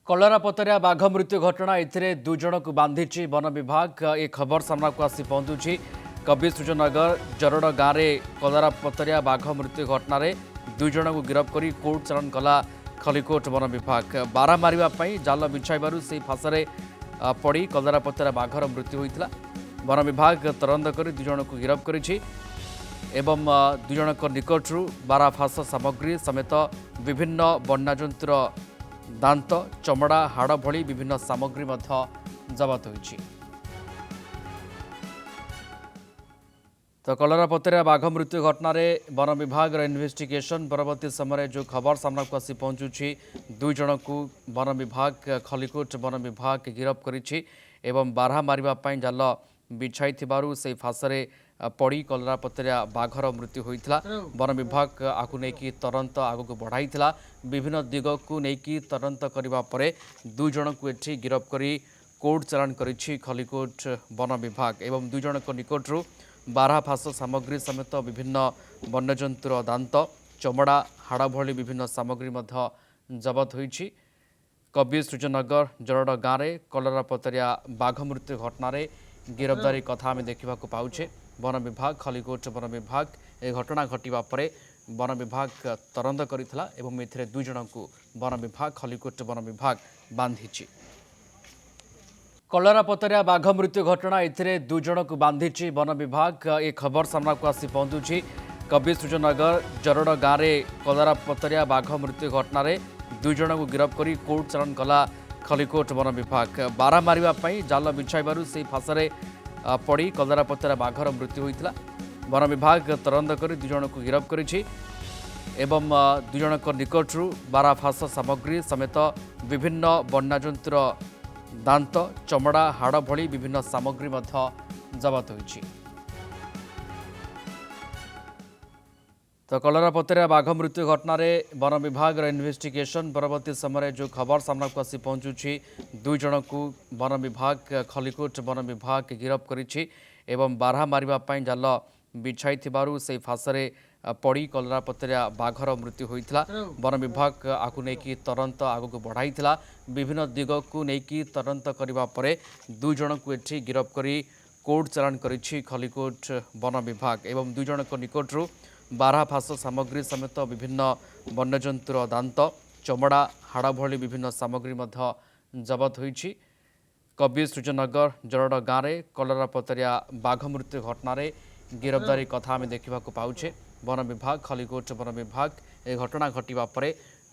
कलरापतरिया बाघ मृत्यु घटना ए दुई जन को बांधी वन विभाग। ए खबर सामना को आसी पहुंचुछि कवि सूर्यनगर जरड़ गाँव में कलरापतरिया बाघ मृत्यु घटना दुई जन को गिरफ्त कर कोर्ट चालाण कला खलिकोट वन विभाग। बारा मारिबापी जाल बिछाइबारु से फाशरे पड़ी कलरापतरिया बाघर मृत्यु होता। वन विभाग तदंत कर दुई जन को गिरफ्त करिछि एवं दुई जन निकटू बारा फाश सामग्री समेत विभिन्न वन्यजंतुर दांत चमड़ा हाड़ भली विभिन्न सामग्री जबत होइछि। तो कलरापतरिया बाघ मृत्यु घटना वन विभाग इन्वेस्टिगेशन परवर्ती समय जो खबर सामना को आसी पहुंचुछि दुई जन को वन विभाग खलिकोट वन विभाग गिरफ्त करिछि एवं बारहा मारिबा जाल बिछाई से फाशरे पड़ी कलरापतरिया बाघर मृत्यु होता। वन विभाग आपको लेकिन तदंत आग को बढ़ाई विभिन्न दिग को लेकिन तदंत करने पर दुई जन को एठी गिरफ्त कर कोर्ट चालाण करिछि खलिकोट वन विभाग एवं दुई जन निकटू बारहा फाश सामग्री समेत विभिन्न वन्यजंतुर दांत चमड़ा हाड़ भली विभिन्न सामग्री जबत होइछि। कवि सूर्यनगर जरड़ गाँव में कलरापतरिया बाघ मृत्यु घटना गिरफ्तारी कथा आम देखा पाउछे। वन विभाग खलिकोट वन विभाग ए घटना घटवा पर वन विभाग तदंत करथिला एवं एथिरे दुई जन को वन विभाग खलिकोट वन विभाग बांधिछि। कलरापतरिया बाघ मृत्यु घटना ए दुई जन को बांधिछि वन विभाग। ए खबर सामना को आसी पहुंचुछि कवि सूर्यनगर जरड़ गाँव में कलरापतरिया बाघ मृत्यु घटना दुई जन को गिरफ्त कर कोर्ट चालाण कला खलिकोट वन विभाग। बारा मारिबापी जाल बिछाइबारु से फाशरे पड़ी कलरापतरिया बाघर मृत्यु होता। वन विभाग तदंत कर दुई जन को गिरफ्त करिछि एवं दुई जन निकटू बारा फाश सामग्री समेत विभिन्न वन्यजंतुर दांत चमड़ा हाड़ भली विभिन्न सामग्री जबत होइछि। तो कलरापतरिया बाघ मृत्यु घटना वन विभाग इन्वेस्टिगेशन परवर्ती समय जो खबर सामना को आसी पहुंचुछि दुई जन को वन विभाग खलिकोट वन विभाग गिरफ्त करिछि एवं बारहा मारिबापी जाल बिछाई से फाशरे पड़ी कलरापतरिया बाघर मृत्यु होता। वन विभाग आपको लेकिन तदंत आग को बढ़ाई विभिन्न दिग को लेकिन तदंत करने पर दुई जन को एठी गिरफ्त कर कोर्ट चालाण करिछि खलिकोट वन विभाग एवं दुई जन निकटू बारहा फाश सामग्री समेत विभिन्न वन्यजंतुर दांत चमड़ा हाड़ भली विभिन्न सामग्री जबत होइछि। कवि सूर्यनगर जरड़ गाँव में कलरापतरिया बाघ मृत्यु घटना गिरफ्तारी कथा आम देखा पाउछे। वन विभाग खलिकोट वन विभाग ए घटना घटवा पर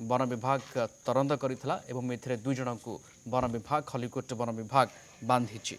वन विभाग तदंत करथिला एवं एथिरे दुई जन को वन विभाग खलिकोट वन विभाग बांधिछि।